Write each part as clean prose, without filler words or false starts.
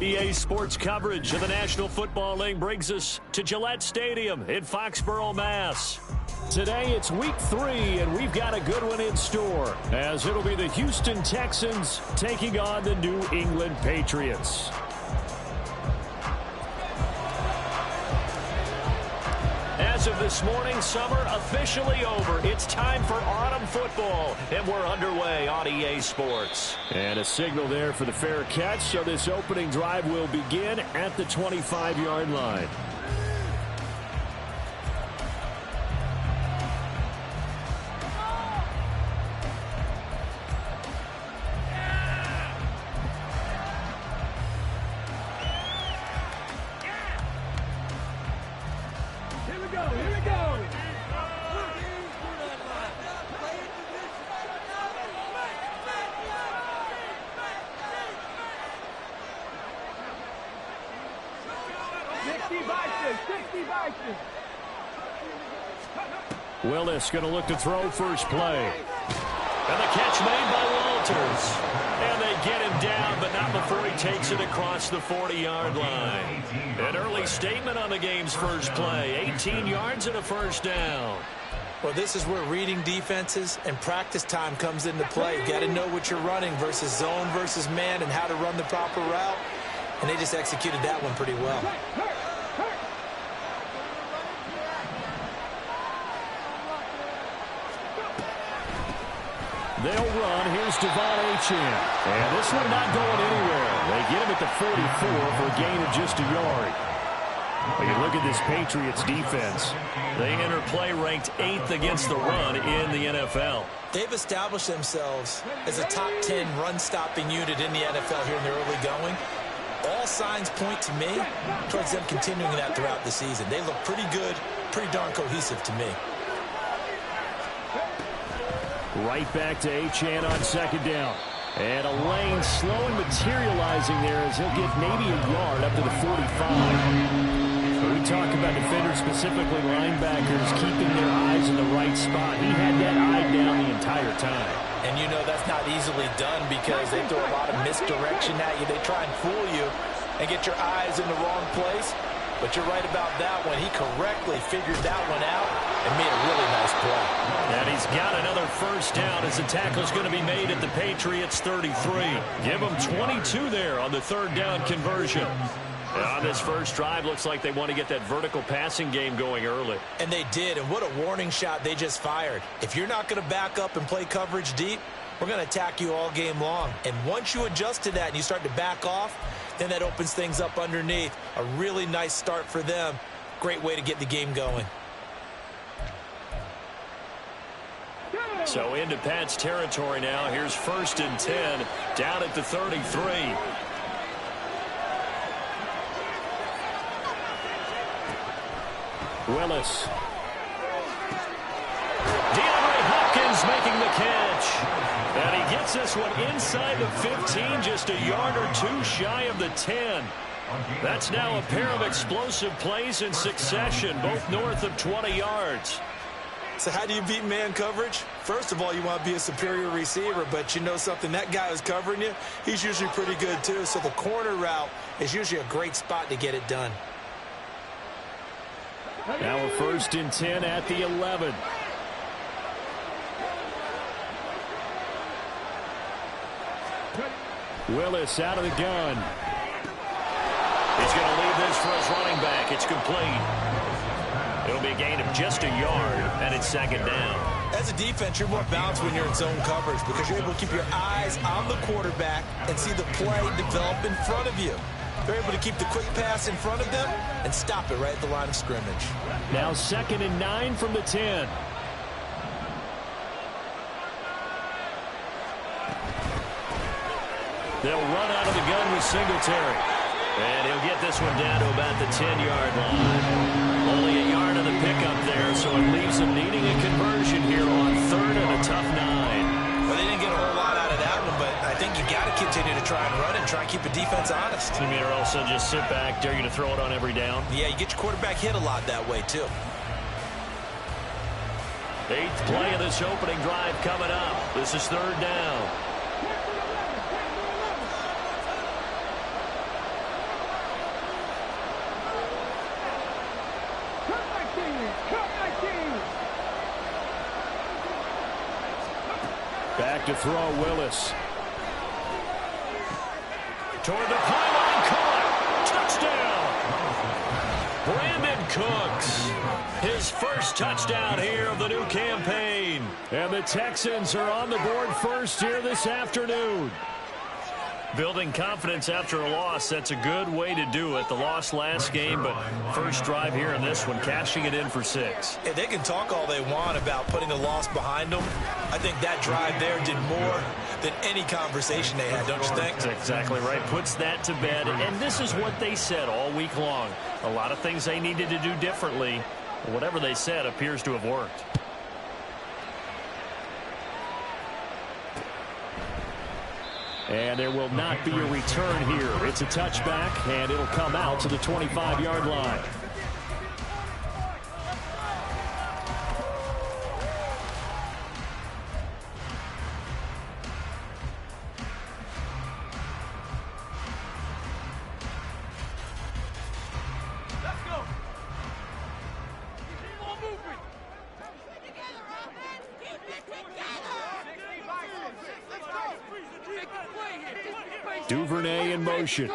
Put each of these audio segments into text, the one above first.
EA Sports coverage of the National Football League brings us to Gillette Stadium in Foxborough, Mass. Today it's week 3, and we've got a good one in store, as it'll be the Houston Texans taking on the New England Patriots. As of this morning, summer officially over. It's time for autumn football, and we're underway on EA Sports. And a signal there for the fair catch, so this opening drive will begin at the 25-yard line. Willis going to look to throw first play. And the catch made by Walters. And they get him down, but not before he takes it across the 40-yard line. An early statement on the game's first play. 18 yards and a first down. Well, this is where reading defenses and practice time comes into play. You've got to know what you're running versus zone versus man and how to run the proper route. And they just executed that one pretty well. They'll run. Here's Devon Achane. And this one not going anywhere. They get him at the 44 for a gain of just a yard. When you look at this Patriots defense, they enter play ranked 8th against the run in the NFL. They've established themselves as a top 10 run-stopping unit in the NFL here in the early going. All signs point to me towards them continuing that throughout the season. They look pretty good, pretty darn cohesive to me. Right back to Achane on second down. And a lane slow and materializing there as he'll get maybe a yard up to the 45. When we talk about defenders, specifically linebackers, keeping their eyes in the right spot, he had that eye down the entire time. And you know that's not easily done because they throw a lot of misdirection at you. They try and fool you and get your eyes in the wrong place. But you're right about that one. He correctly figured that one out and made a really nice play. And he's got another first down as the tackle's going to be made at the Patriots 33. Give them 22 there on the third down conversion. And on this first drive, looks like they want to get that vertical passing game going early. And they did, and what a warning shot they just fired. If you're not going to back up and play coverage deep, we're going to attack you all game long. And once you adjust to that and you start to back off, then that opens things up underneath. A really nice start for them. Great way to get the game going. So into Pat's territory now. Here's 1st and 10 down at the 33. Willis. DeAndre Hopkins making the catch. And he gets this one inside the 15, just a yard or two shy of the 10. That's now a pair of explosive plays in succession, both north of 20 yards. So how do you beat man coverage? First of all, you want to be a superior receiver, but you know something, that guy who's covering you, he's usually pretty good too. So the corner route is usually a great spot to get it done. Now a 1st and 10 at the 11. Willis out of the gun. He's going to leave this for his running back. It's complete. It'll be a gain of just a yard, and it's 2nd down. As a defense, you're more balanced when you're in zone coverage because you're able to keep your eyes on the quarterback and see the play develop in front of you. They're able to keep the quick pass in front of them and stop it right at the line of scrimmage. Now 2nd and 9 from the 10. They'll run out of the gun with Singletary. And he'll get this one down to about the 10-yard line. Only a yard of the pickup there, so it leaves them needing a conversion here on 3rd and a tough 9. Well, they didn't get a whole lot out of that one, but I think you got to continue to try and run and try and keep the defense honest. You mean or also just sit back, dare you to throw it on every down? Yeah, you get your quarterback hit a lot that way, too. 8th play of this opening drive coming up. This is 3rd down. Back to throw, Willis. Toward the pylon, caught. Touchdown. Brandon Cooks. His first touchdown here of the new campaign. And the Texans are on the board first here this afternoon. Building confidence after a loss, that's a good way to do it. The loss last game, but first drive here in this one, cashing it in for 6. Yeah, they can talk all they want about putting a loss behind them. I think that drive there did more than any conversation they had, don't you think? That's exactly right. Puts that to bed, and this is what they said all week long. A lot of things they needed to do differently. Whatever they said appears to have worked. And there will not be a return here. It's a touchback, and it'll come out to the 25-yard line. Duvernay in motion.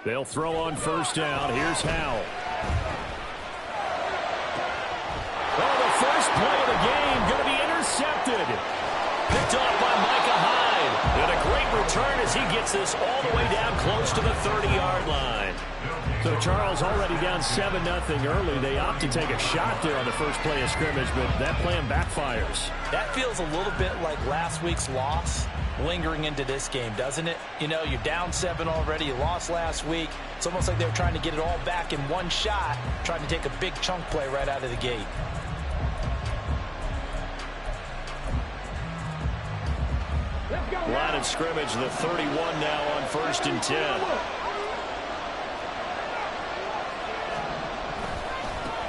They'll throw on first down. Here's Howell. Oh, the first play of the game going to be intercepted. Picked off by Micah Hyde. And a great return as he gets this all the way down close to the 30-yard line. So Charles already down 7-0 early. They opt to take a shot there on the first play of scrimmage, but that plan backfires. That feels a little bit like last week's loss lingering into this game, doesn't it? You know, you're down 7 already. You lost last week. It's almost like they're trying to get it all back in one shot, trying to take a big chunk play right out of the gate. Line of scrimmage, the 31 now on 1st and 10.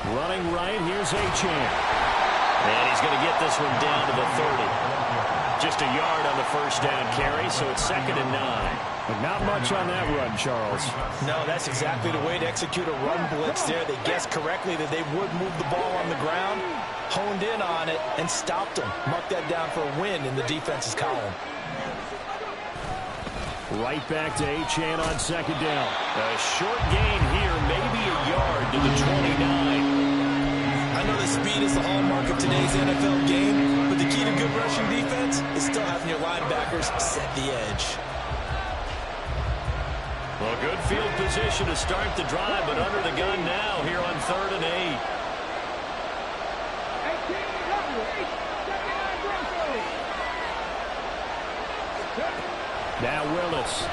Running right, here's Achane. And he's going to get this one down to the 30. Just a yard on the first down carry, so it's 2nd and 9. But not much on that run, Charles. No, that's exactly the way to execute a run blitz there. They guessed correctly that they would move the ball on the ground, honed in on it, and stopped them. Marked that down for a win in the defense's column. Right back to Achane on 2nd down. A short gain here, maybe a yard to the 29. I know that speed is the hallmark of today's NFL game, but the key to good rushing defense is still having your linebackers set the edge. Well, good field position to start the drive, but under the gun now here on 3rd and 8. Now Willis.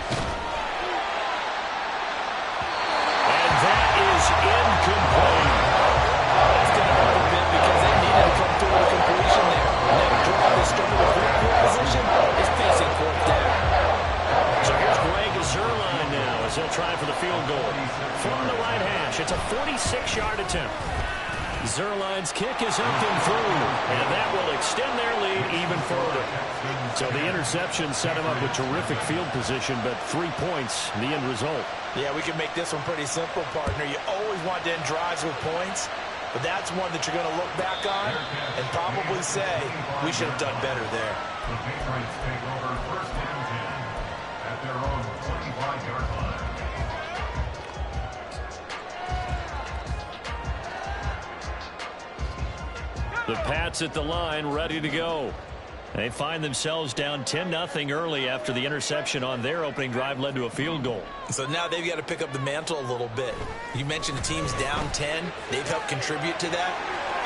And that is incomplete. That's going to hurt a bit because they needed to come through with a completion there. That drive is starting with great field position is facing 4th down. So here's Greg Zuerlein now as they'll try for the field goal. From the right hash, it's a 46-yard attempt. Zuerlein's kick is up and through, and that will extend their lead even further. So the interception set him up with terrific field position, but 3 points, the end result. Yeah, we can make this one pretty simple, partner. You always want to end drives with points, but that's one that you're going to look back on and probably say, we should have done better there. The Patriots take over 1st and 10 at their own 25-yard line. The Pats at the line, ready to go. They find themselves down 10-0 early after the interception on their opening drive led to a field goal. So now they've got to pick up the mantle a little bit. You mentioned the team's down 10. They've helped contribute to that.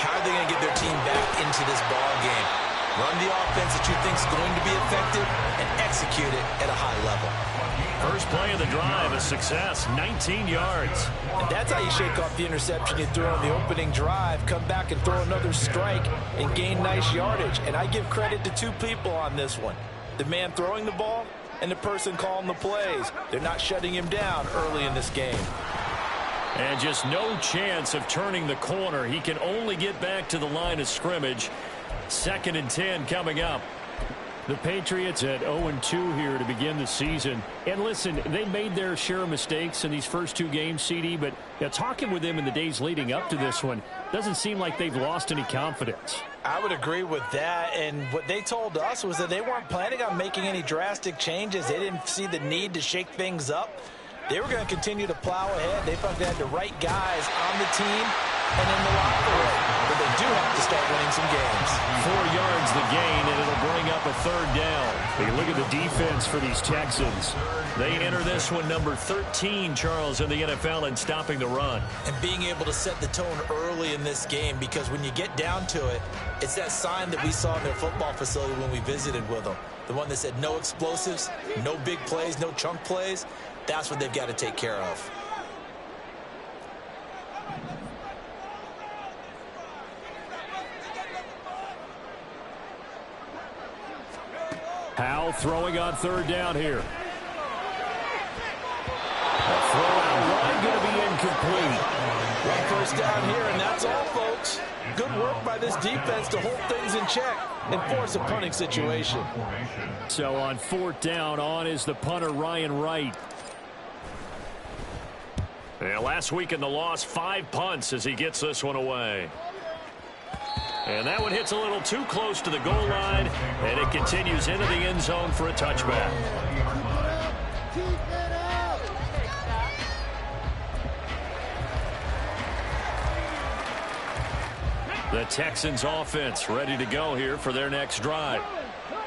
How are they going to get their team back into this ball game? Run the offense that you think is going to be effective and execute it at a high level. First play of the drive, a success, 19 yards. And that's how you shake off the interception you threw on the opening drive, come back and throw another strike and gain nice yardage. And I give credit to two people on this one. The man throwing the ball and the person calling the plays. They're not shutting him down early in this game. And just no chance of turning the corner. He can only get back to the line of scrimmage. 2nd and 10 coming up. The Patriots at 0-2 here to begin the season. And listen, they made their share of mistakes in these first 2 games, CD, but talking with them in the days leading up to this one, doesn't seem like they've lost any confidence. I would agree with that, and what they told us was that they weren't planning on making any drastic changes. They didn't see the need to shake things up. They were going to continue to plow ahead. They felt they had the right guys on the team and in the locker room. But they do have to start winning some games. 4 yards the gain, and it'll bring up a 3rd down. Hey, look at the defense for these Texans. They enter this one number 13, Charles, in the NFL in stopping the run. And being able to set the tone early in this game, because when you get down to it, it's that sign that we saw in their football facility when we visited with them. The one that said no explosives, no big plays, no chunk plays. That's what they've got to take care of. Howell throwing on 3rd down here. A throw out line going to be incomplete. One first down here, and that's all, folks. Good work by this defense to hold things in check and force a punting situation. So on 4th down, on is the punter, Ryan Wright. And last week in the loss, 5 punts as he gets this one away. And that one hits a little too close to the goal line, and it continues into the end zone for a touchback. The Texans offense ready to go here for their next drive.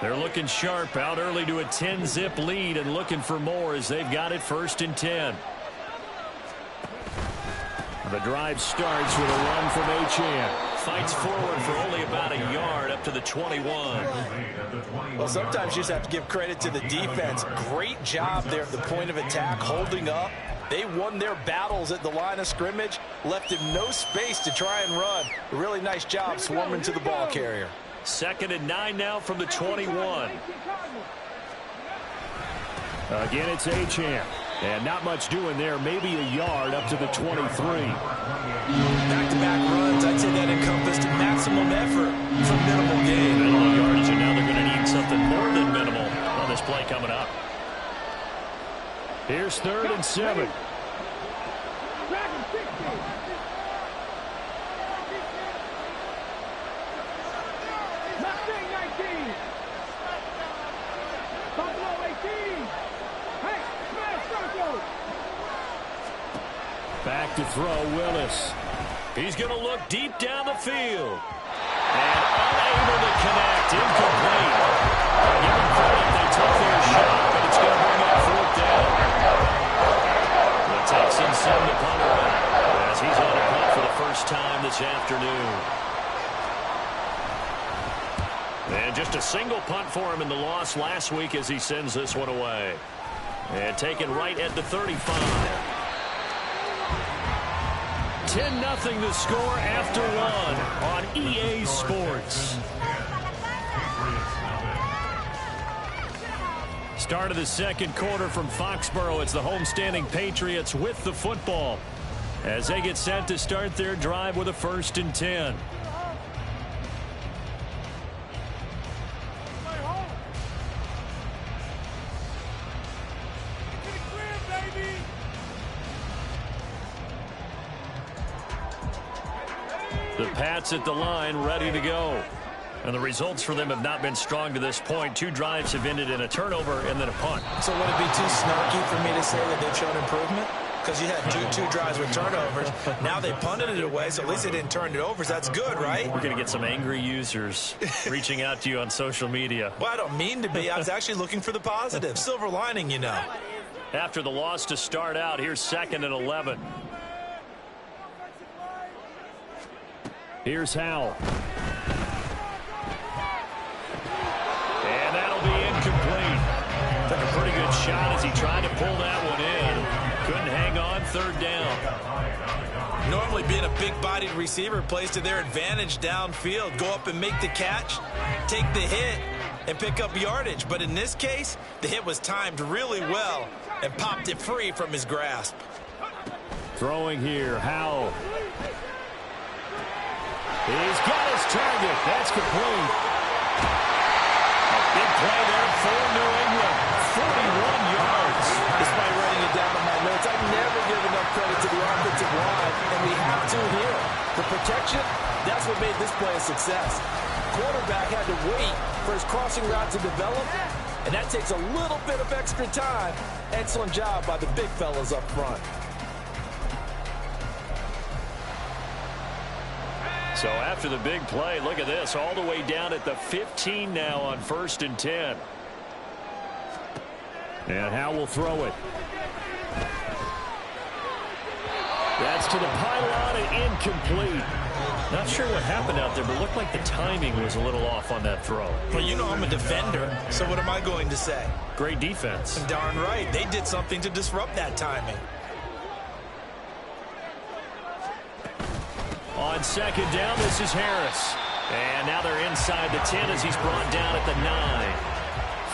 They're looking sharp, out early to a 10-zip lead and looking for more as they've got it 1st and 10. The drive starts with a run from Achane. Fights forward for only about a yard up to the 21. Well, sometimes you just have to give credit to the defense. Great job there at the point of attack, holding up. They won their battles at the line of scrimmage, left him no space to try and run. A really nice job swarming to the ball carrier. 2nd and 9 now from the 21. Again, it's Achane. And not much doing there, maybe a yard up to the 23. Back-to-back runs, I'd say that encompassed maximum effort for minimal gain. Minimal yardage, and now they're going to need something more than minimal on this play coming up. Here's 3rd and 7. Back to throw, Willis. He's going to look deep down the field. And unable to connect, incomplete. Give them credit, they took their shot, but it's going to bring up 4th down. The Texans send the punter back as he's on a punt for the first time this afternoon. And just a single punt for him in the loss last week as he sends this one away. And taken right at the 35. 10-0 the score after 1 on EA Sports. Start of the 2nd quarter from Foxborough. It's the homestanding Patriots with the football as they get set to start their drive with a 1st and 10. The Pats at the line, ready to go. And the results for them have not been strong to this point. 2 drives have ended in a turnover and then a punt. So would it be too snarky for me to say that they've shown improvement? Because you had two drives with turnovers. Now they punted it away, so at least they didn't turn it over. So that's good, right? We're going to get some angry users reaching out to you on social media. Well, I don't mean to be. I was actually looking for the positive. Silver lining, you know. After the loss to start out, here's 2nd and 11. Here's Howell. shot as he tried to pull that one in. Couldn't hang on, third down. Normally being a big-bodied receiver plays to their advantage downfield. Go up and make the catch, take the hit, and pick up yardage. But in this case, the hit was timed really well and popped it free from his grasp. Throwing here, Howell. He's got his target. That's complete. Big play there for New England. 41 yards. Despite writing it down in my notes, I never give enough credit to the offensive line, and we have to here. The protection, that's what made this play a success. Quarterback had to wait for his crossing route to develop, and that takes a little bit of extra time. Excellent job by the big fellas up front. So after the big play, look at this, all the way down at the 15 now on 1st and 10. And Howell will throw it. That's to the pylon and incomplete. Not sure what happened out there, but looked like the timing was a little off on that throw. Well, you know I'm a defender, so what am I going to say? Great defense. Darn right. They did something to disrupt that timing. On 2nd down, this is Harris. And now they're inside the 10 as he's brought down at the 9.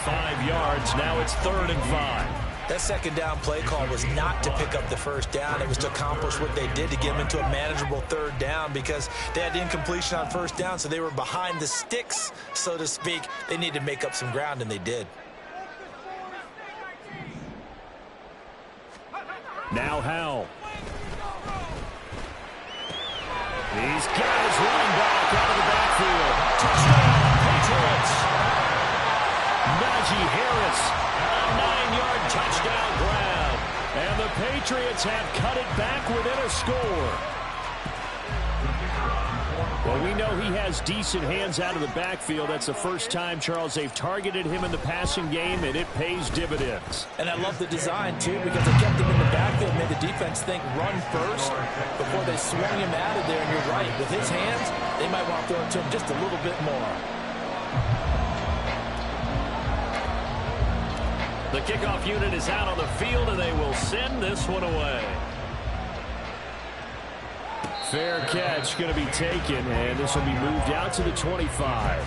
5 yards. Now it's 3rd and 5. That 2nd down play call was not to pick up the 1st down. It was to accomplish what they did to get them into a manageable 3rd down because they had incompletion on 1st down, so they were behind the sticks, so to speak. They needed to make up some ground, and they did. Now Howell. He's got his running back out of the backfield. Touchdown, Patriots. Najee Harris, a 9-yard touchdown grab. And the Patriots have cut it back within a score. Well, we know he has decent hands out of the backfield. That's the first time, Charles, they've targeted him in the passing game, and it pays dividends. And I love the design, too, because they kept him in the backfield, made the defense think run first before they swung him out of there. And you're right, with his hands, they might want to throw it to him just a little bit more. The kickoff unit is out on the field, and they will send this one away. Fair catch going to be taken, and this will be moved out to the 25.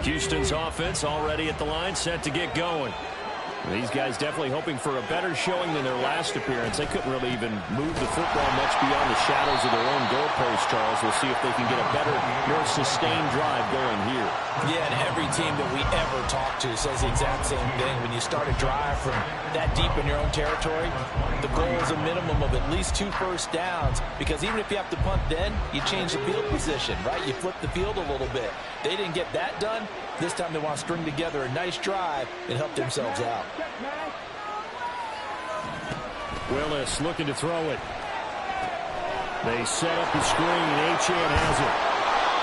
Houston's offense already at the line, set to get going. These guys definitely hoping for a better showing than their last appearance. They couldn't really even move the football much beyond the shadows of their own goalpost, Charles. We'll see if they can get a better, more sustained drive going here. Yeah, and every team that we ever talk to says the exact same thing. When you start a drive from that deep in your own territory, the goal is a minimum of at least 2 first downs, because even if you have to punt then, you change the field position, right? You flip the field a little bit. They didn't get that done. This time they want to string together a nice drive and help themselves out. Willis looking to throw it. They set up the screen. Achane has it.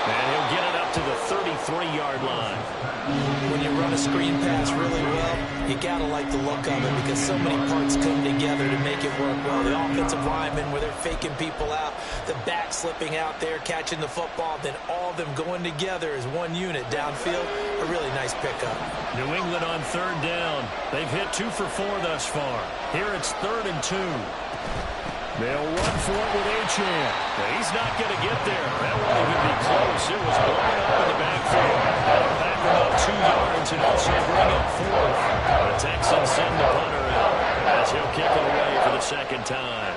And he'll get it up to the 33-yard line. When you run a screen pass really well, you got to like the look of it because so many parts come together to make it work well. The offensive linemen, where they're faking people out, the back slipping out there, catching the football, then all of them going together as one unit downfield. A really nice pickup. New England on 3rd down. They've hit 2 for 4 thus far. Here it's 3rd and 2. They'll run for it with Achane. He's not going to get there. That won't even be close. It was blown up in the backfield. That'll back about 2 yards and also bring up 4th. The Texans send the punter out as he'll kick it away for the 2nd time.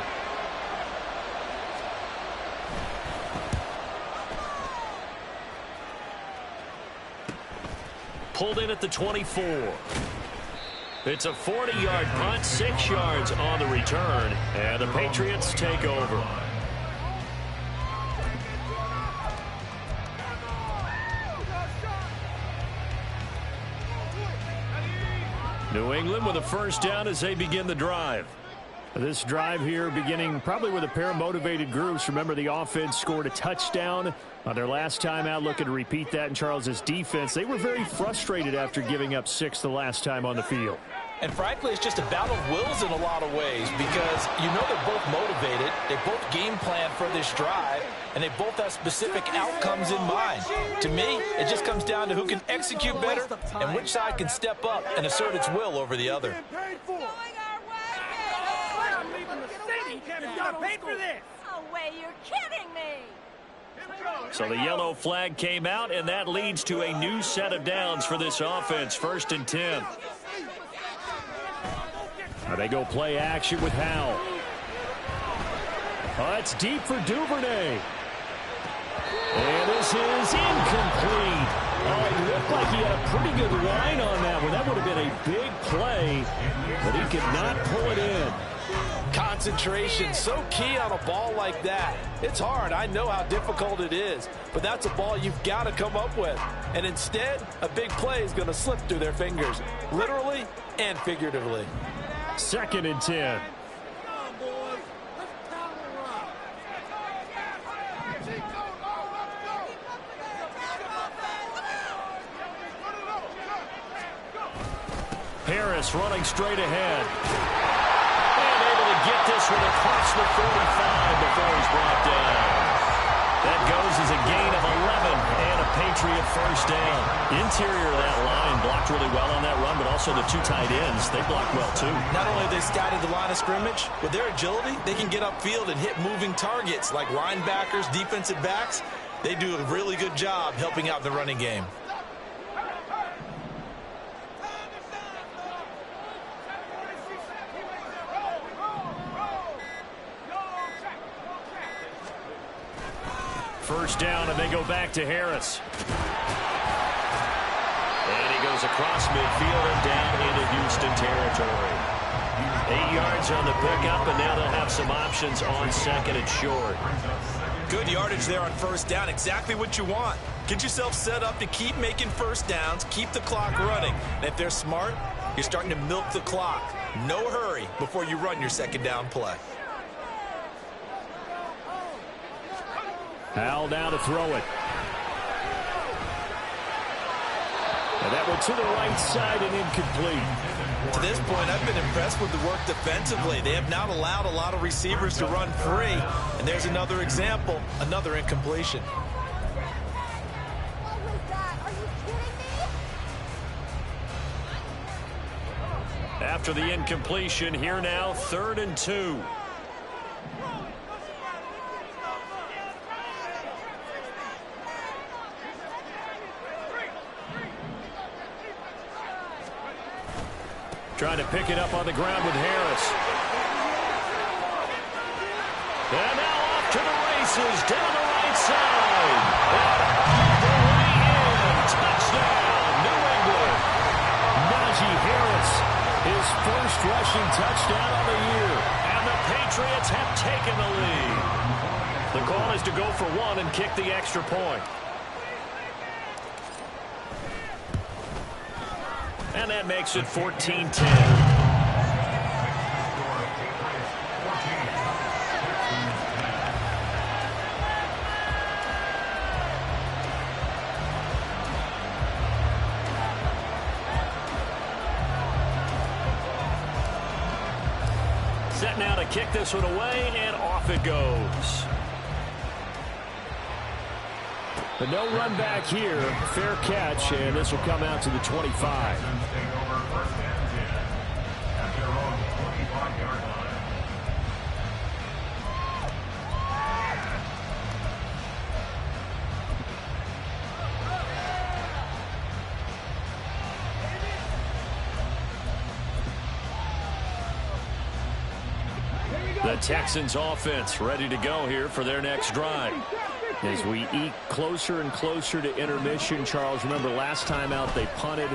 Pulled in at the 24. It's a 40-yard punt, 6 yards on the return, and the Patriots take over. New England with a first down as they begin the drive. This drive here beginning probably with a pair of motivated groups. Remember, the offense scored a touchdown on their last time out. Looking to repeat that in Charles's defense. They were very frustrated after giving up 6 the last time on the field. And frankly, it's just a battle of wills in a lot of ways because you know they're both motivated. They both game plan for this drive, and they both have specific outcomes in mind. To me, it just comes down to who can execute better and which side can step up and assert its will over the other. No way, you're kidding me. So the yellow flag came out, and that leads to a new set of downs for this offense. 1st and 10. Now they go play action with Howell. Oh, it's deep for Duvernay. And this is incomplete. Oh, it looked like he had a pretty good line on that one. That would have been a big play, but he could not pull it in. Concentration, so key on a ball like that. It's hard. I know how difficult it is, but that's a ball you've got to come up with. And instead, a big play is going to slip through their fingers, literally and figuratively. 2nd and 10. Harris running straight ahead. And able to get this one across the 45 before he's brought down. That goes as a gain of 11 and a Patriot 1st down. Interior of that line blocked really well on that run, but also the 2 tight ends, they blocked well too. Not only have they scouted the line of scrimmage, with their agility, they can get upfield and hit moving targets like linebackers, defensive backs. They do a really good job helping out the running game. First down, and they go back to Harris. And he goes across midfield and down into Houston territory. 8 yards on the pickup, and now they'll have some options on 2nd and short. Good yardage there on 1st down. Exactly what you want. Get yourself set up to keep making 1st downs, keep the clock running. And if they're smart, you're starting to milk the clock. No hurry before you run your 2nd down play. Howell down to throw it. And that went to the right side and incomplete. To this point, I've been impressed with the work defensively. They have not allowed a lot of receivers to run free. And there's another example, another incompletion. What was that? Are you kidding me? After the incompletion, here now, 3rd and 2. Trying to pick it up on the ground with Harris. And now off to the races, down the right side. And the way in, touchdown, New England. Najee Harris, his first rushing touchdown of the year. And the Patriots have taken the lead. The call is to go for 1 and kick the extra point. And that makes it 14-10. Set now to kick this one away, and off it goes. But no run back here. Fair catch, and this will come out to the 25. The Texans offense ready to go here for their next drive. As we eke closer and closer to intermission, Charles, remember last time out they punted.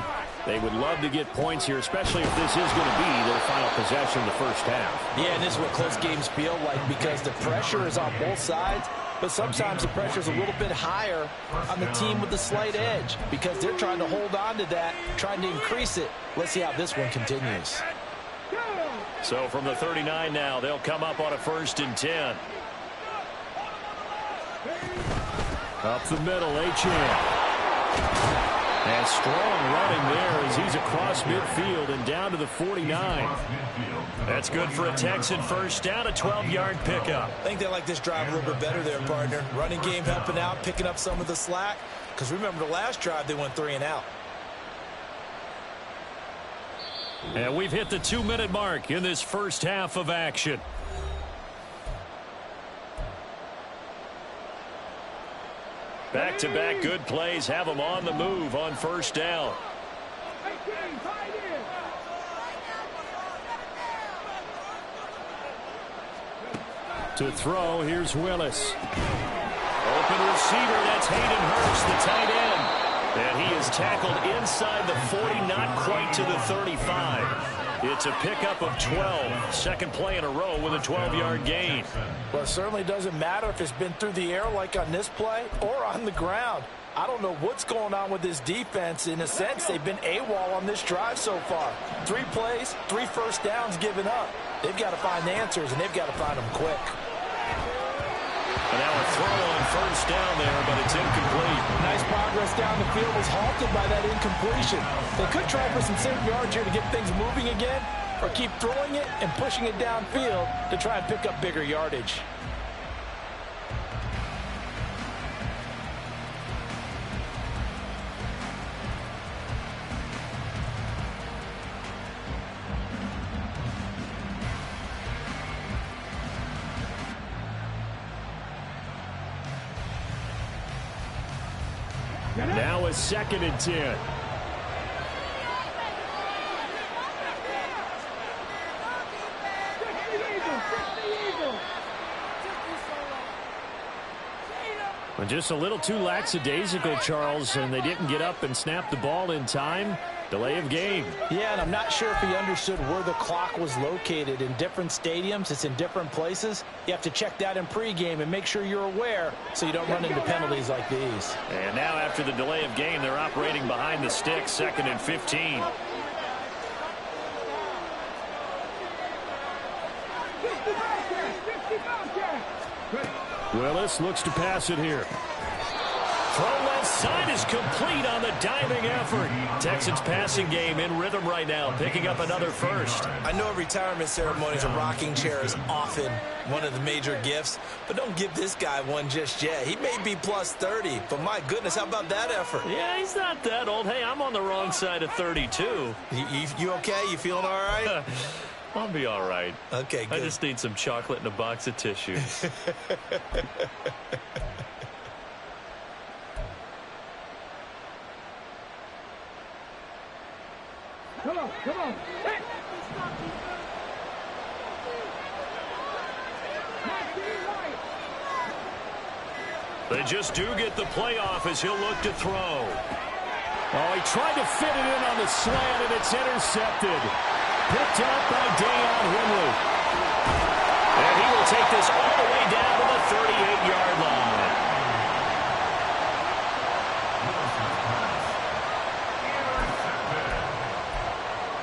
They would love to get points here, especially if this is going to be their final possession of the first half. Yeah, and this is what close games feel like because the pressure is on both sides, but sometimes the pressure is a little bit higher on the team with the slight edge because they're trying to hold on to that, trying to increase it. Let's see how this one continues. So from the 39 now, they'll come up on a 1st and 10. Up the middle, Achane. And strong running there as he's across midfield and down to the 49. That's good for a Texan first down, a 12-yard pickup. I think they like this drive a little bit better there, partner. Running game helping out, picking up some of the slack. Because remember the last drive, they went 3 and out. And we've hit the 2-minute mark in this first half of action. Back-to-back good plays have them on the move on first down. To throw, here's Willis. Open receiver, that's Hayden Hurst, the tight end. And he is tackled inside the 40, not quite to the 35. It's a pickup of 12. Second play in a row with a 12-yard gain. Well, it certainly doesn't matter if it's been through the air like on this play or on the ground. I don't know what's going on with this defense. In a sense, they've been AWOL on this drive so far. 3 plays, 3 first downs given up. They've got to find answers, and they've got to find them quick. And now a throw on first down there, but it's incomplete. Nice progress down the field was halted by that incompletion. They could try for some safe yards here to get things moving again, or keep throwing it and pushing it downfield to try and pick up bigger yardage. Now a 2nd and 10. Well, just a little too lackadaisical, Charles, and they didn't get up and snap the ball in time. Delay of game. Yeah, and I'm not sure if he understood where the clock was located. In different stadiums, it's in different places. You have to check that in pregame and make sure you're aware so you don't run into penalties like these. And now after the delay of game, they're operating behind the sticks, 2nd and 15. Willis looks to pass it here. Throw left side is complete on the diving effort. Texans passing game in rhythm right now, picking up another first. I know retirement ceremonies, a rocking chair is often one of the major gifts, but don't give this guy one just yet. He may be plus 30, but my goodness, how about that effort? Yeah, he's not that old. Hey, I'm on the wrong side of 32. You okay? You feeling all right? I'll be all right. Okay, good. I just need some chocolate and a box of tissues. Come on. Hey. They just do get the playoff as he'll look to throw. Oh, he tried to fit it in on the slant, and it's intercepted. Picked up by Deion Henley. And he will take this all the way down to the 38-yard line.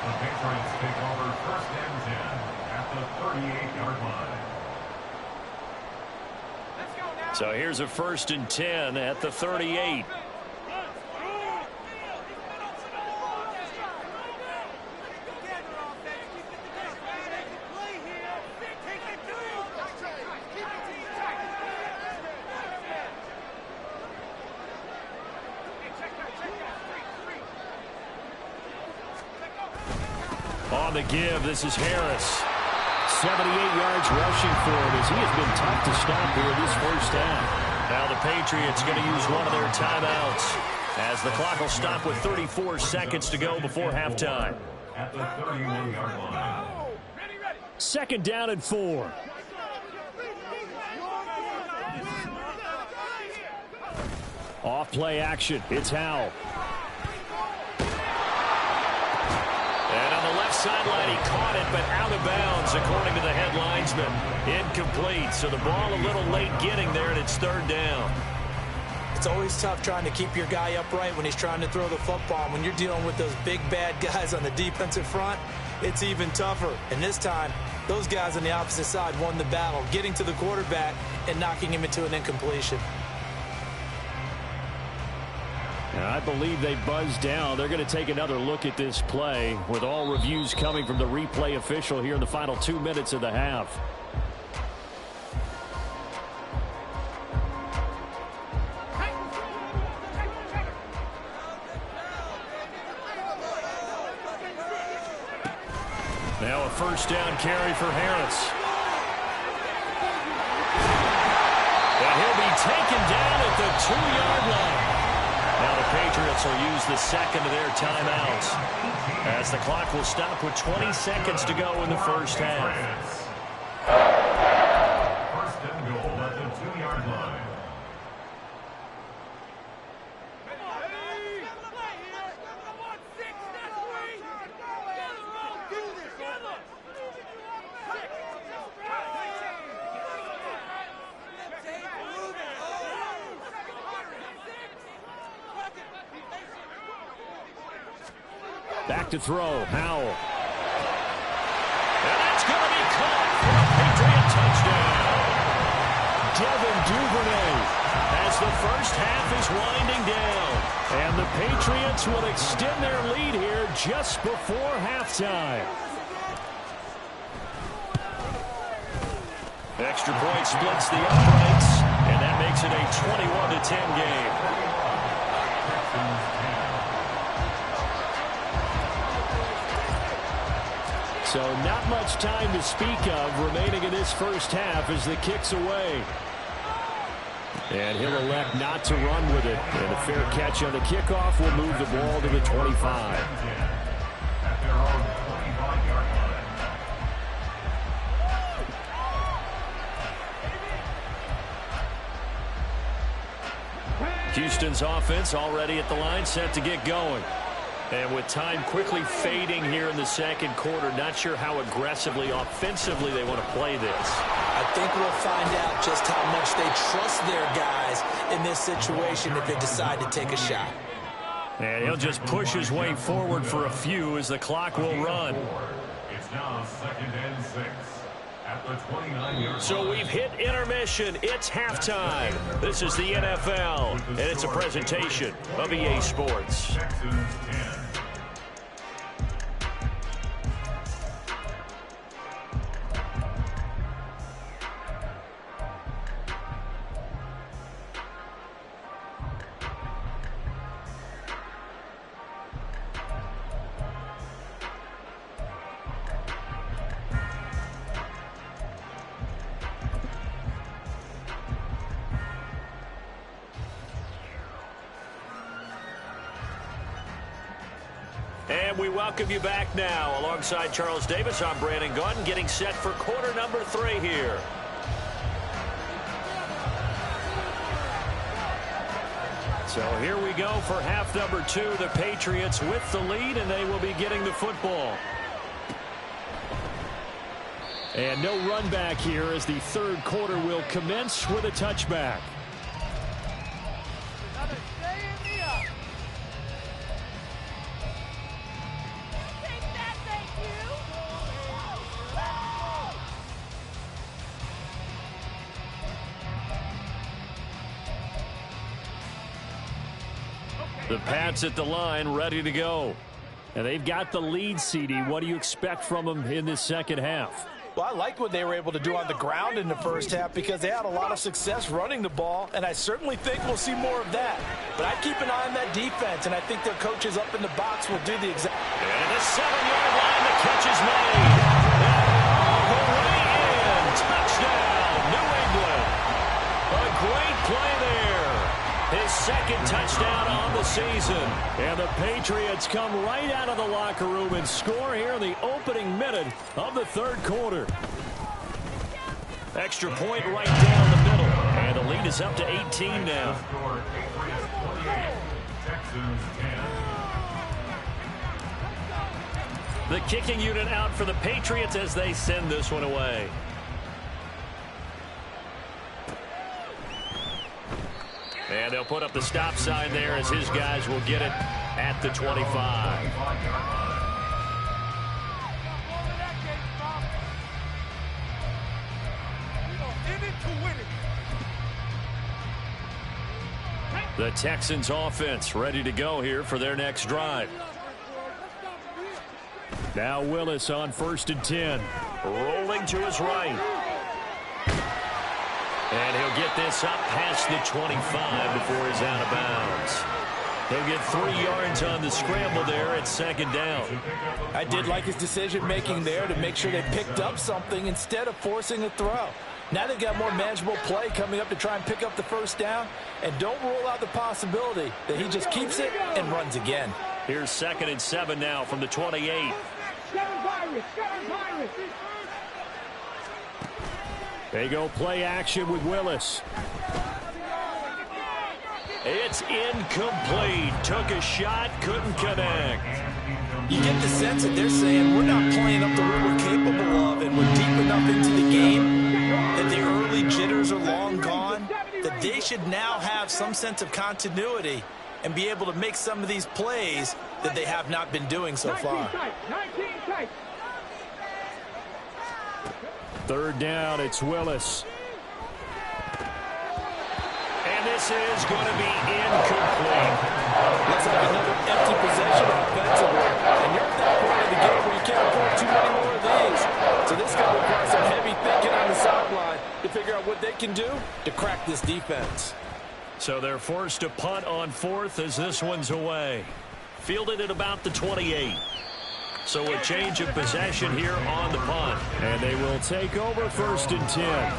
The Patriots take over 1st and 10 at the 38-yard line. So here's a 1st and 10 at the 38. On the give, this is Harris. 78 yards rushing for it as he has been tough to stop here this first half. Now the Patriots going to use one of their timeouts as the clock will stop with 34 seconds to go before halftime. At the 31-yard line. 2nd down and 4. Off play action. It's Howell. And on the left sideline, he caught it, but out of bounds, according to the head linesman. Incomplete, so the ball a little late getting there, and it's 3rd down. It's always tough trying to keep your guy upright when he's trying to throw the football. When you're dealing with those big, bad guys on the defensive front, it's even tougher. And this time, those guys on the opposite side won the battle, getting to the quarterback and knocking him into an incompletion. I believe they buzzed down. They're going to take another look at this play with all reviews coming from the replay official here in the final 2 minutes of the half. Now a first down carry for Harris. And he'll be taken down at the 2-yard line. Now the Patriots will use the second of their timeouts as the clock will stop with 20 seconds to go in the first half. First and goal at the 2-yard line. Back to throw, Howell. And that's going to be caught for a Patriot touchdown. Devin Duvernay as the first half is winding down. And the Patriots will extend their lead here just before halftime. Extra point splits the uprights, and that makes it a 21-10 game. So not much time to speak of remaining in this first half as the kick's away. And he'll elect not to run with it. And a fair catch on the kickoff will move the ball to the 25. At their own 25-yard line. Houston's offense already at the line, set to get going. And with time quickly fading here in the second quarter, not sure how aggressively, offensively they want to play this. I think we'll find out just how much they trust their guys in this situation if they decide to take a shot. And he'll just push his way forward for a few as the clock will run. It's now 2nd and 6 at the 29-yard So line. we've hit intermission. It's halftime. This is the NFL, and it's a presentation of EA Sports. Texans 10. And we welcome you back now. Alongside Charles Davis, I'm Brandon Gaudin, getting set for quarter number 3 here. So here we go for half number 2. The Patriots with the lead, and they will be getting the football. And no run back here as the third quarter will commence with a touchback. The Pats at the line, ready to go. And they've got the lead, CD. What do you expect from them in this second half? Well, I liked what they were able to do on the ground in the first half because they had a lot of success running the ball, and I certainly think we'll see more of that. But I'd keep an eye on that defense, and I think their coaches up in the box will do the exact. And at the 7-yard line, the catch is made. All the way in. Touchdown, New England. A great play there. His second touchdown on the season. And the Patriots come right out of the locker room and score here in the opening minute of the third quarter. Extra point right down the middle. And the lead is up to 18 now. Score Patriots 28, Texans 10. The kicking unit out for the Patriots as they send this one away. And they'll put up the stop sign there as his guys will get it at the 25. The Texans offense ready to go here for their next drive. Now Willis on 1st and 10. Rolling to his right. And he'll get this up past the 25 before he's out of bounds. He'll get 3 yards on the scramble there at 2nd down. I did like his decision-making there to make sure they picked up something instead of forcing a throw. Now they've got more manageable play coming up to try and pick up the 1st down. And don't rule out the possibility that he just keeps it and runs again. Here's 2nd and 7 now from the 28. They go play action with Willis. It's incomplete. Took a shot, couldn't connect. You get the sense that they're saying we're not playing up to what we're capable of, and we're deep enough into the game that the early jitters are long gone, that they should now have some sense of continuity and be able to make some of these plays that they have not been doing so far. 3rd down, it's Willis. And this is going to be incomplete. Looks like another empty possession offensively. And you're at that point of the game where you can't afford too many more of these. So this is going to require some heavy thinking on the sideline to figure out what they can do to crack this defense. So they're forced to punt on 4th as this one's away. Fielded at about the 28. So a change of possession here on the punt. And they will take over 1st and 10.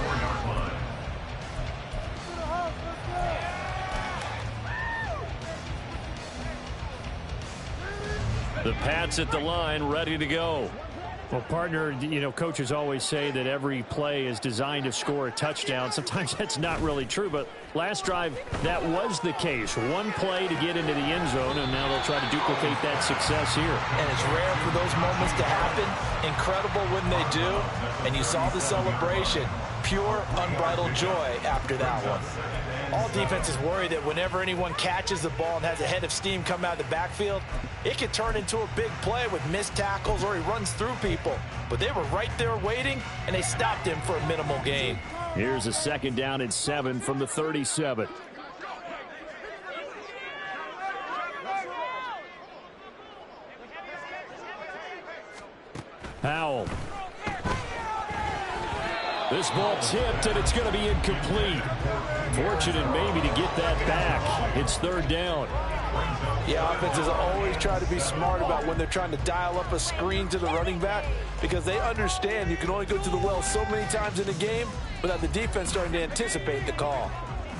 The Pats at the line, ready to go. Well, partner, you know, coaches always say that every play is designed to score a touchdown. Sometimes that's not really true, but last drive, that was the case. One play to get into the end zone, and now they'll try to duplicate that success here. And it's rare for those moments to happen. Incredible when they do. And you saw the celebration. Pure, unbridled joy after that one. All defenses worry that whenever anyone catches the ball and has a head of steam come out of the backfield, it could turn into a big play with missed tackles or he runs through people. But they were right there waiting, and they stopped him for a minimal gain. Here's a 2nd down and 7 from the 37. Powell. This ball tipped, and it's going to be incomplete. Fortunate maybe to get that back. It's 3rd down. Yeah, offenses always try to be smart about when they're trying to dial up a screen to the running back because they understand you can only go to the well so many times in a game without the defense starting to anticipate the call.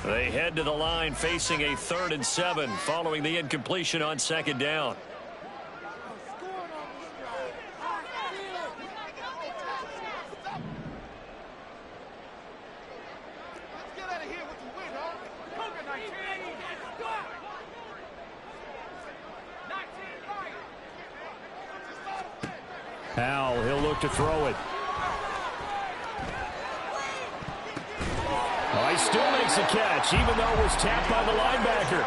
They head to the line facing a 3rd and 7 following the incompletion on 2nd down. Powell, he'll look to throw it. Oh, he still makes a catch, even though it was tapped by the linebacker.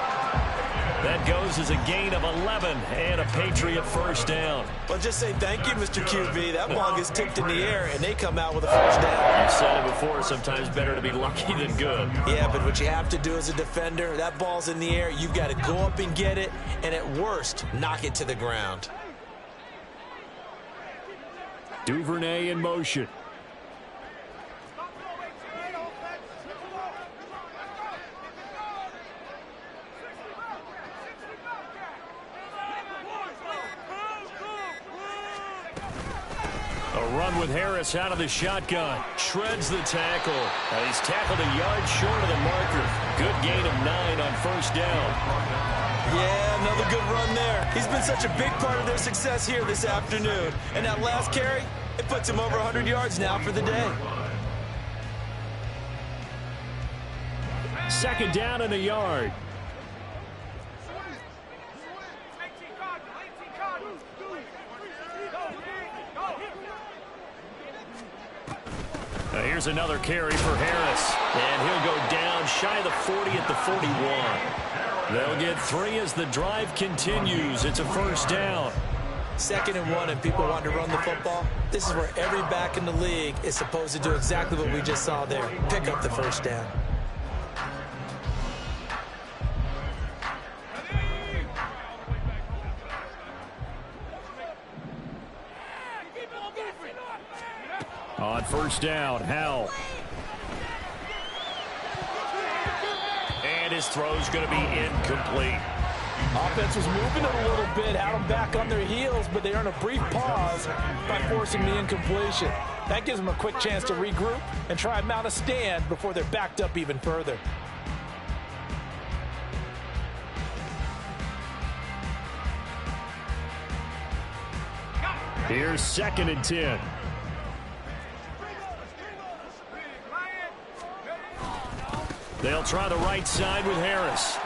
That goes as a gain of 11 and a Patriot 1st down. Well, just say thank you, Mr. QB. That ball gets tipped in the air, and they come out with a 1st down. You've said it before, sometimes better to be lucky than good. Yeah, but what you have to do as a defender, that ball's in the air, you've got to go up and get it, and at worst, knock it to the ground. Duvernay in motion. A run with Harris out of the shotgun. Shreds the tackle. He's tackled a yard short of the marker. Good gain of 9 on 1st down. Yeah, another good run there. He's been such a big part of their success here this afternoon. And that last carry, it puts him over 100 yards now for the day. 2nd down and a yard. Here's another carry for Harris. And he'll go down shy of the 40 at the 41. They'll get 3 as the drive continues. It's a 1st down. 2nd and 1 and people want to run the football. This is where every back in the league is supposed to do exactly what we just saw there. Pick up the 1st down. On first down, Howell. And his throw's going to be incomplete. Offense was moving it a little bit, had them back on their heels, but they earned a brief pause by forcing the incompletion. That gives them a quick chance to regroup and try and mount a stand before they're backed up even further. Here's 2nd and 10. They'll try the right side with Harris.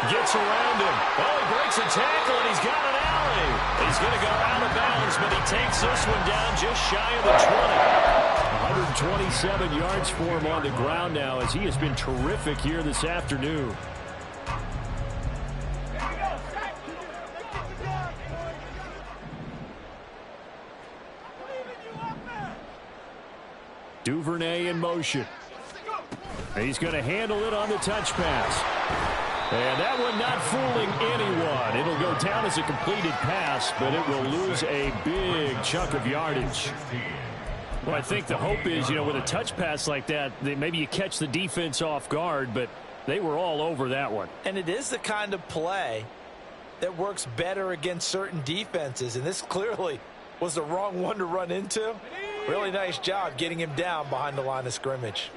Gets around him. Oh, he breaks a tackle, and he's got an alley. He's going to go out of bounds, but he takes this one down just shy of the 20. 127 yards for him on the ground now, as he has been terrific here this afternoon. Duvernay in motion. He's going to handle it on the touch pass. And that one not fooling anyone. It'll go down as a completed pass, but it will lose a big chunk of yardage. Well, I think the hope is, with a touch pass like that, maybe you catch the defense off guard, but they were all over that one. And it is the kind of play that works better against certain defenses, and this clearly was the wrong one to run into. Really nice job getting him down behind the line of scrimmage.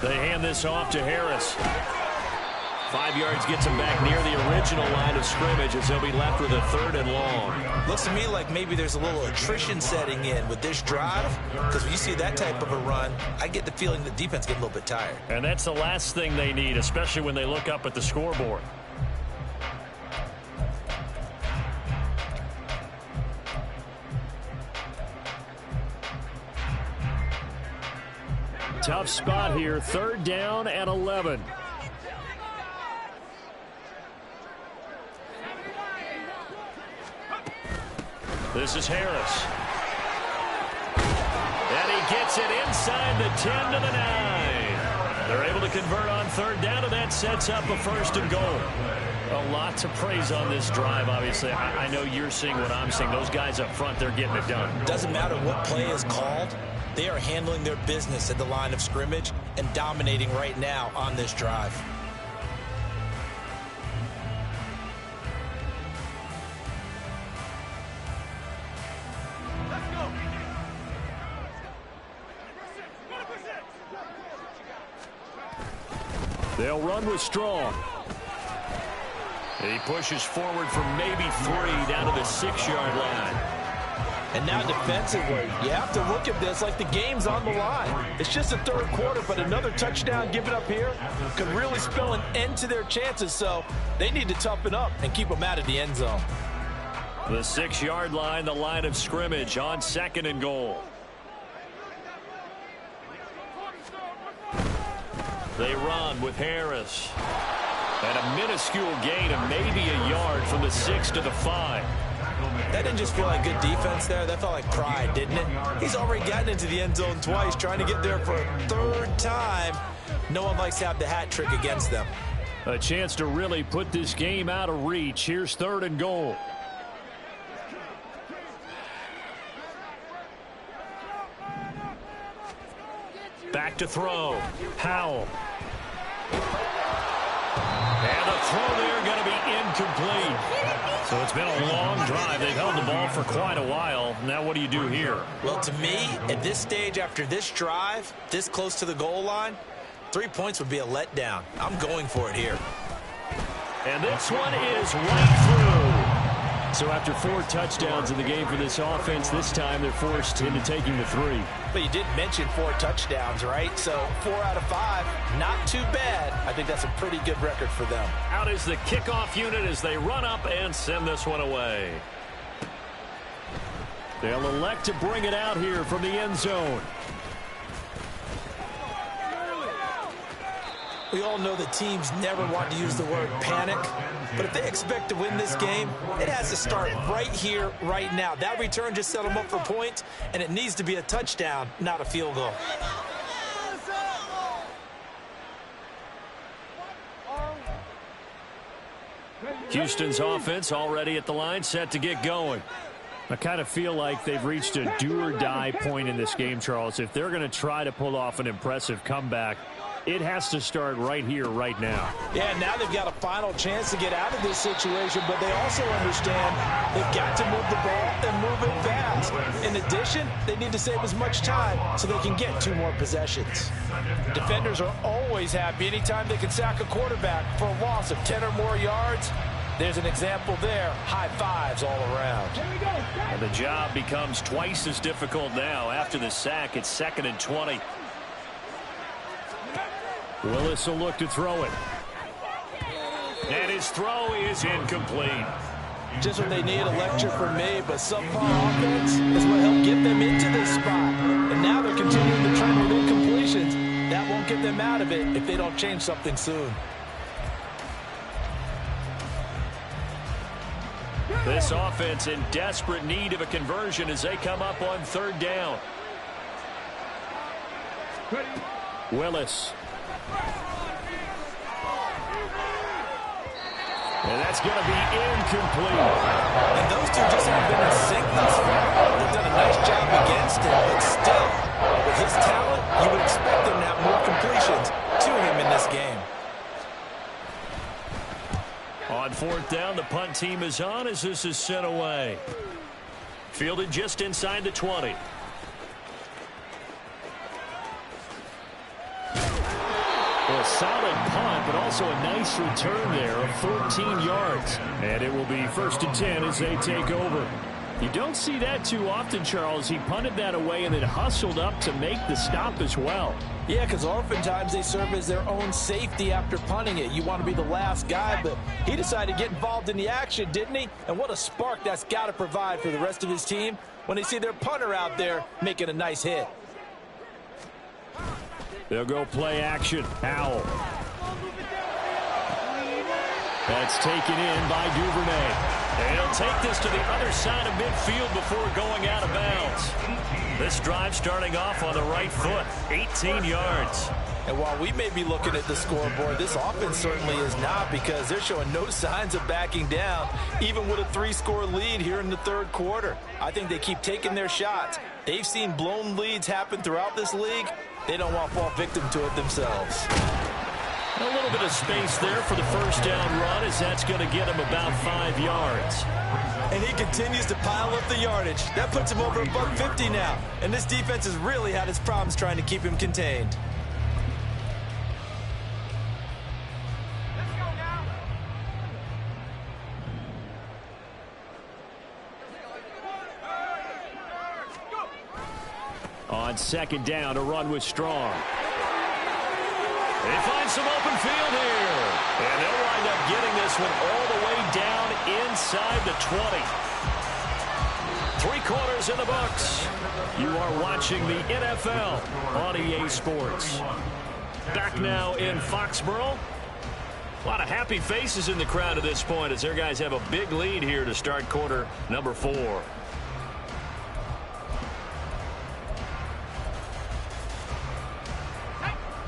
They hand this off to Harris. 5 yards gets him back near the original line of scrimmage as he'll be left with a 3rd and long. Looks to me like maybe there's a little attrition setting in with this drive, because when you see that type of a run, I get the feeling the defense gets a little bit tired. And that's the last thing they need, especially when they look up at the scoreboard. Tough spot here. 3rd down and 11. This is Harris. And he gets it inside the 10 to the 9. They're able to convert on 3rd down, and that sets up a 1st and goal. A lot to praise on this drive, obviously. I know you're seeing what I'm seeing. Those guys up front, they're getting it done. Doesn't matter what play is called. They are handling their business at the line of scrimmage and dominating right now on this drive. They'll run with Strong. He pushes forward for maybe 3 down to the 6-yard line. And now defensively, you have to look at this like the game's on the line. It's just the 3rd quarter, but another touchdown given up here could really spell an end to their chances, so they need to toughen up and keep them out of the end zone. The 6-yard line, the line of scrimmage on 2nd and goal. They run with Harris. And a minuscule gain of maybe a yard from the 6 to the 5. That didn't just feel like good defense there. That felt like pride, didn't it? He's already gotten into the end zone twice, trying to get there for a 3rd time. No one likes to have the hat trick against them. A chance to really put this game out of reach. Here's 3rd and goal. Back to throw. Howell. And the throw there going to be incomplete. So it's been a long drive. They've held the ball for quite a while. Now what do you do here? Well, to me, at this stage after this drive, this close to the goal line, 3 points would be a letdown. I'm going for it here. And this one is right through. So after 4 touchdowns in the game for this offense, this time they're forced into taking the 3. But you did mention 4 touchdowns, right? So 4 out of 5, not too bad. I think that's a pretty good record for them. Out is the kickoff unit as they run up and send this one away. They'll elect to bring it out here from the end zone. We all know that teams never want to use the word panic, but if they expect to win this game, it has to start right here, right now. That return just set them up for points, and it needs to be a touchdown, not a field goal. Houston's offense already at the line, set to get going. I kind of feel like they've reached a do-or-die point in this game, Charles. If they're going to try to pull off an impressive comeback, it has to start right here, right now. Yeah, now they've got a final chance to get out of this situation, but they also understand they've got to move the ball and move it fast. In addition, they need to save as much time so they can get 2 more possessions. Defenders are always happy anytime they can sack a quarterback for a loss of 10 or more yards. There's an example there. High fives all around. And the job becomes twice as difficult now. After the sack, it's 2nd and 20. Willis will look to throw it. And his throw is incomplete. Just what they need, a lecture from me, but subpar offense is what helped get them into this spot. And now they're continuing the trend with incompletions. That won't get them out of it if they don't change something soon. This offense in desperate need of a conversion as they come up on 3rd down. Willis. And that's going to be incomplete. And those two just haven't been in sync thus far. They've done a nice job against him, but still, with his talent, you would expect them to have more completions to him in this game. On 4th down, the punt team is on as this is sent away. Fielded just inside the 20. Well, a solid punt, but also a nice return there of 14 yards. And it will be 1st and 10 as they take over. You don't see that too often, Charles. He punted that away and then hustled up to make the stop as well. Yeah, because oftentimes they serve as their own safety after punting it. You want to be the last guy, but he decided to get involved in the action, didn't he? And what a spark that's got to provide for the rest of his team when they see their punter out there making a nice hit. They'll go play action. Howell. That's taken in by Duvernay. And he'll take this to the other side of midfield before going out of bounds. This drive starting off on the right foot, 18 yards. And while we may be looking at the scoreboard, this offense certainly is not, because they're showing no signs of backing down, even with a 3-score lead here in the 3rd quarter. I think they keep taking their shots. They've seen blown leads happen throughout this league. They don't want to fall victim to it themselves. A little bit of space there for the 1st down run, as that's going to get him about 5 yards. And he continues to pile up the yardage. That puts him over $150 now. And this defense has really had its problems trying to keep him contained. On 2nd down, a run with Strong. They find some open field here. And they'll wind up getting this one all the way down inside the 20. 3 quarters in the books. You are watching the NFL on EA Sports. Back now in Foxborough. A lot of happy faces in the crowd at this point as their guys have a big lead here to start quarter number 4.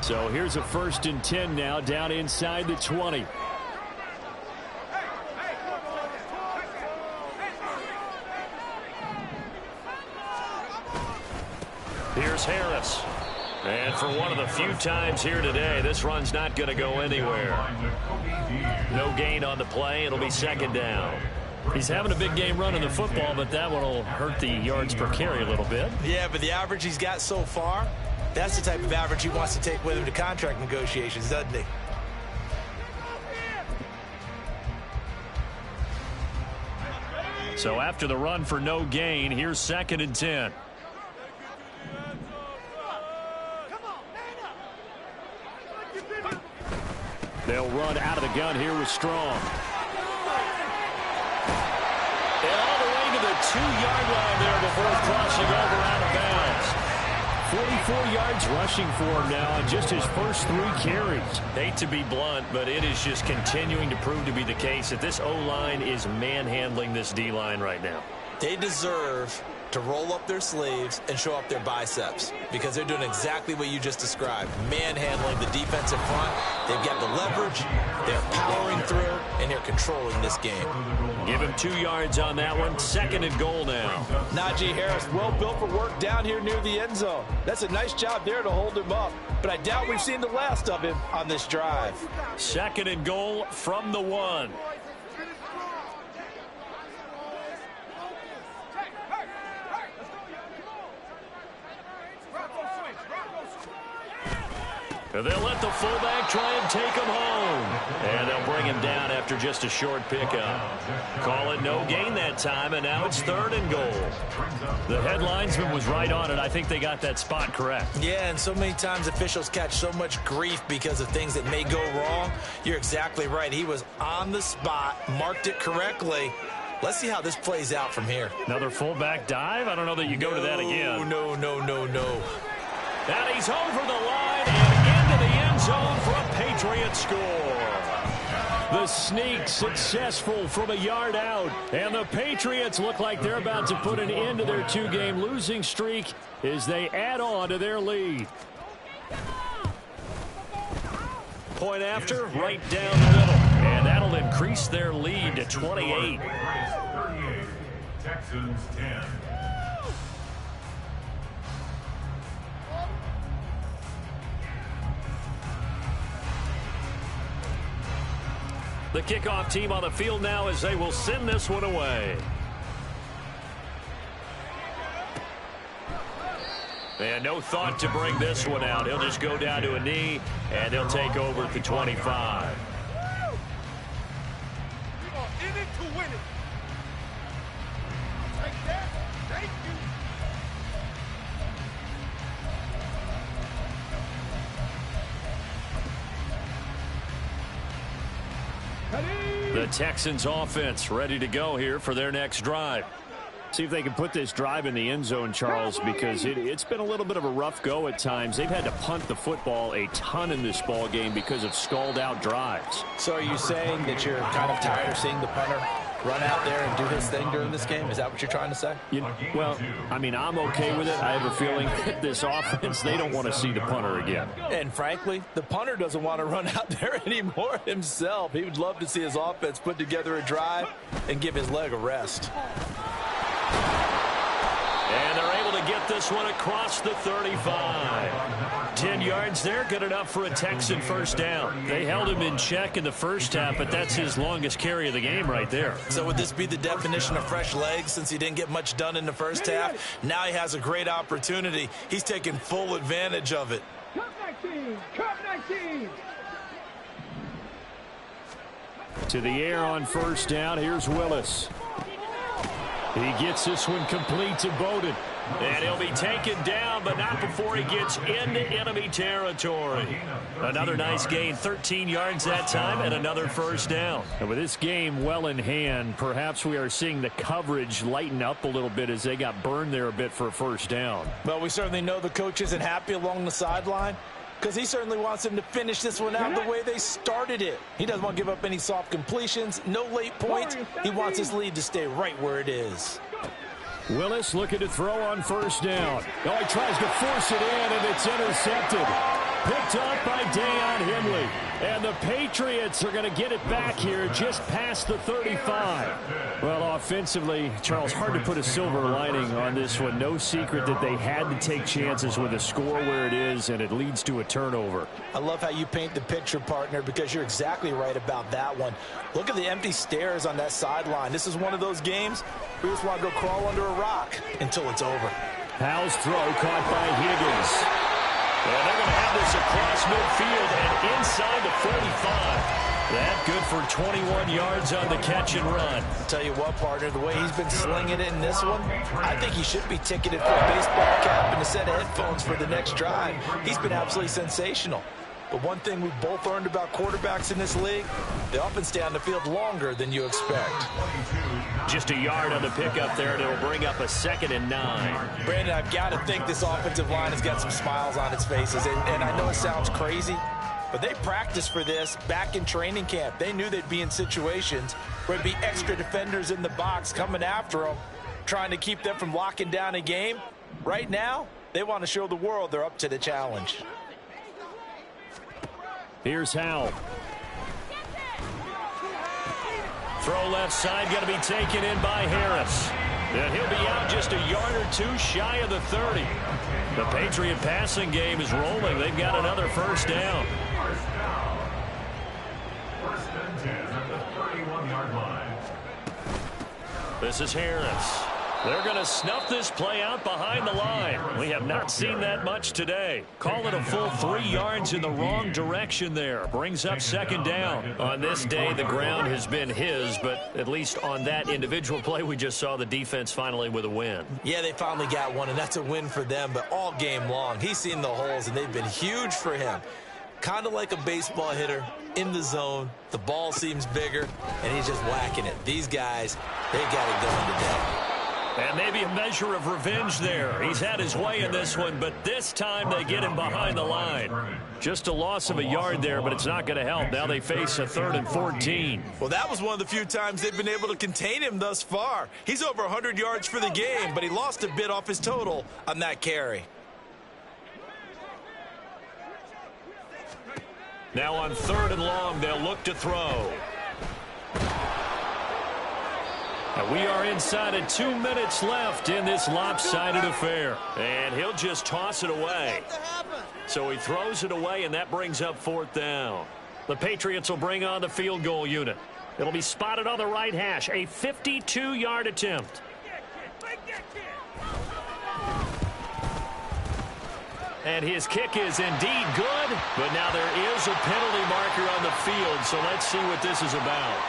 So here's a 1st and 10 now down inside the 20. Here's Harris. And for one of the few times here today, this run's not going to go anywhere. No gain on the play. It'll be 2nd down. He's having a big game running the football, but that one will hurt the yards per carry a little bit. Yeah, but the average he's got so far, that's the type of average he wants to take with him to contract negotiations, doesn't he? So after the run for no gain, here's 2nd and 10. They'll run out of the gun here with Strong. And all the way to the 2-yard line there before crossing over out of bounds. 44 yards rushing for him now on just his first 3 carries. Hate to be blunt, but it is just continuing to prove to be the case that this O-line is manhandling this D-line right now. They deserve to roll up their sleeves and show up their biceps because they're doing exactly what you just described, manhandling the defensive front. They've got the leverage, they're powering through, and they're controlling this game. Give him 2 yards on that one. 2nd and goal now. Najee Harris, well built for work down here near the end zone. That's a nice job there to hold him up, but I doubt we've seen the last of him on this drive. 2nd and goal from the 1. They'll let the fullback try and take him home. And they'll bring him down after just a short pickup. Call it no gain that time, and now it's 3rd and goal. The head linesman was right on it. I think they got that spot correct. Yeah, and so many times officials catch so much grief because of things that may go wrong. You're exactly right. He was on the spot, marked it correctly. Let's see how this plays out from here. Another fullback dive? I don't know that you go to that again. No. And he's over the line and into the end zone for a Patriot score. The sneak successful from a yard out. And the Patriots look like they're about to put an end to their 2-game losing streak as they add on to their lead. Point after, right down the middle. And that'll increase their lead to 28. 38, Texans 10. The kickoff team on the field now as they will send this one away. And no thought to bring this one out. He'll just go down to a knee, and he'll take over at the 25. The Texans offense ready to go here for their next drive. See if they can put this drive in the end zone, Charles, because it's been a little bit of a rough go at times. They've had to punt the football a ton in this ball game because of stalled-out drives. So are you saying that you're kind of tired of seeing the punter run out there and do his thing during this game? Is that what you're trying to say? Well, I mean, I'm okay with it. I have a feeling that this offense, they don't want to see the punter again. And frankly, the punter doesn't want to run out there anymore himself. He would love to see his offense put together a drive and give his leg a rest. And they're able to get this one across the 35. 10 yards there, good enough for a Texan first down. They held him in check in the first half, but that's his longest carry of the game right there. So would this be the definition of fresh legs since he didn't get much done in the first half? Now he has a great opportunity. He's taking full advantage of it. Come 19! To the air on first down. Here's Willis. He gets this one complete to Bowden. And he'll be taken down, but not before he gets into enemy territory. Another nice gain, 13 yards that time, and another first down. And with this game well in hand, perhaps we are seeing the coverage lighten up a little bit as they got burned there a bit for a first down. Well, we certainly know the coach isn't happy along the sideline because he certainly wants them to finish this one out the way they started it. He doesn't want to give up any soft completions, no late points. He wants his lead to stay right where it is. Willis looking to throw on first down. Oh, he tries to force it in, and it's intercepted. Picked up by Deion Henley. And the Patriots are going to get it back here just past the 35. Well, offensively, Charles, hard to put a silver lining on this one. No secret that they had to take chances with a score where it is, and it leads to a turnover. I love how you paint the picture, partner, because you're exactly right about that one. Look at the empty stares on that sideline. This is one of those games we just want to go crawl under a rock until it's over. Howell's throw caught by Higgins. And they're going to have this across midfield and inside the 45. That good for 21 yards on the catch and run. Tell you what, partner, the way he's been slinging it in this one, I think he should be ticketed for a baseball cap and a set of headphones for the next drive. He's been absolutely sensational. But one thing we've both learned about quarterbacks in this league, they often stay on the field longer than you expect. Just a yard on the pickup there, and it'll bring up a 2nd and 9. Brandon, I've got to think this offensive line has got some smiles on its faces. And I know it sounds crazy, but they practiced for this back in training camp. They knew they'd be in situations where there'd be extra defenders in the box coming after them, trying to keep them from locking down a game. Right now, they want to show the world they're up to the challenge. Here's Howell. Throw left side, going to be taken in by Harris. And he'll be out just a yard or two shy of the 30. The Patriot passing game is rolling. They've got another first down. First and 10 at the 31-yard line. This is Harris. They're going to snuff this play out behind the line. We have not seen that much today. Call it a full 3 yards in the wrong direction there. Brings up 2nd down. On this day, the ground has been his, but at least on that individual play, we just saw the defense finally with a win. Yeah, they finally got one, and that's a win for them, but all game long, he's seen the holes, and they've been huge for him. Kind of like a baseball hitter in the zone. The ball seems bigger, and he's just whacking it. These guys, they got it going today. And maybe a measure of revenge there. He's had his way in this one, but this time they get him behind the line. Just a loss of a yard there, but it's not going to help. Now they face a 3rd and 14. Well, that was one of the few times they've been able to contain him thus far. He's over 100 yards for the game, but he lost a bit off his total on that carry. Now on 3rd and long, they'll look to throw. And we are inside of 2 minutes left in this lopsided affair. And he'll just toss it away. So he throws it away, and that brings up 4th down. The Patriots will bring on the field goal unit. It'll be spotted on the right hash. A 52-yard attempt. And his kick is indeed good, but now there is a penalty marker on the field, so let's see what this is about.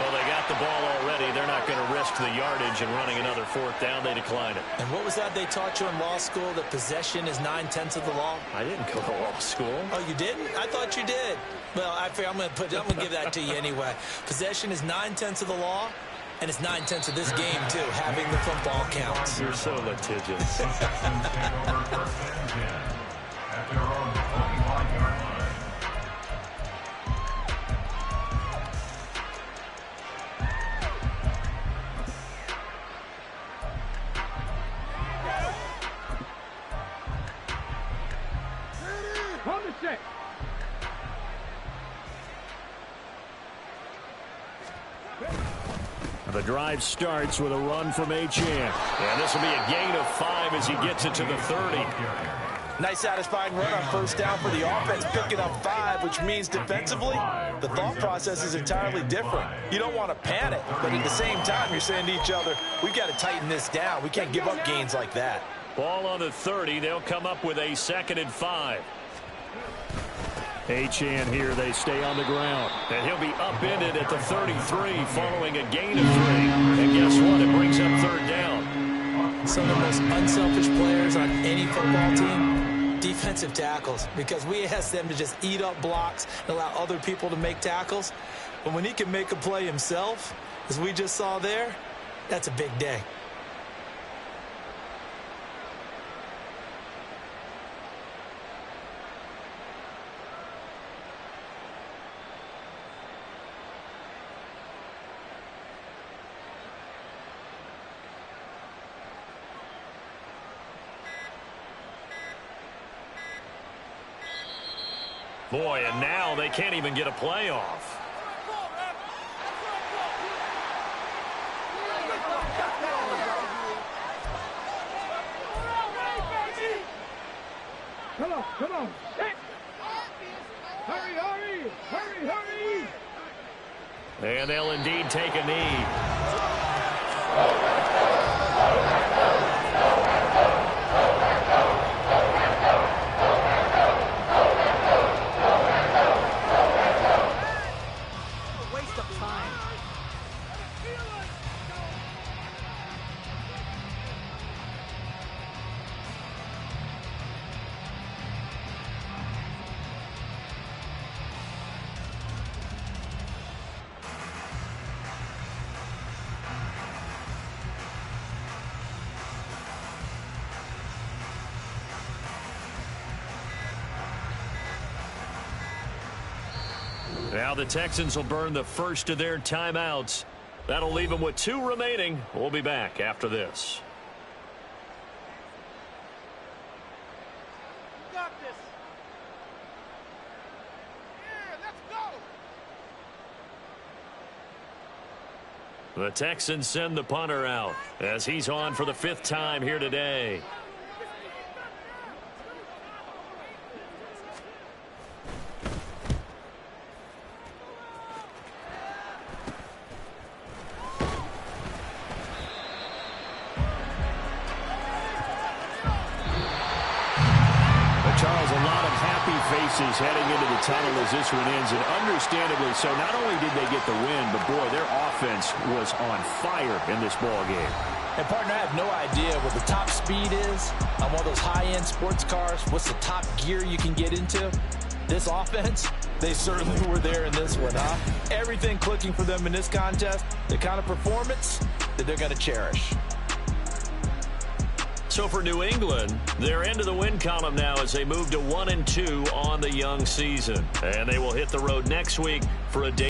Well, they got the ball already. They're not going to risk the yardage and running another 4th down. They decline it. And what was that they taught you in law school, that possession is 9/10 of the law? I didn't go to law school. Oh, you didn't? I thought you did. Well, I figure I'm going to give that to you anyway. Possession is 9/10 of the law, and it's 9/10 of this game, too, having the football counts. You're so litigious. At their own 25-yard line. On the set. The drive starts with a run from Achane. And this will be a gain of 5 as he gets it to the 30. Nice satisfying run on first down for the offense, picking up 5, which means defensively, the thought process is entirely different. You don't want to panic, but at the same time, you're saying to each other, we've got to tighten this down. We can't give up gains like that. Ball on the 30. They'll come up with a 2nd and 5. Achane here, they stay on the ground. And he'll be upended at the 33 following a gain of 3. And guess what? It brings up 3rd down. Some of the most unselfish players on any football team, defensive tackles, because we ask them to just eat up blocks and allow other people to make tackles. But when he can make a play himself, as we just saw there, that's a big day. Boy, and now they can't even get a playoff. Come on. Hurry. And they'll indeed take a knee. Now the Texans will burn the first of their timeouts. That'll leave them with 2 remaining. We'll be back after this. Got this. Yeah, let's go. The Texans send the punter out as he's on for the 5th time here today. Charles, a lot of happy faces heading into the tunnel as this one ends, and understandably so. Not only did they get the win, but, boy, their offense was on fire in this ball game. And, partner, I have no idea what the top speed is on one of those high-end sports cars. What's the top gear you can get into? This offense, they certainly were there in this one, huh? Everything clicking for them in this contest, the kind of performance that they're going to cherish. So for New England, they're into the win column now as they move to 1-2 on the young season. And they will hit the road next week for a day.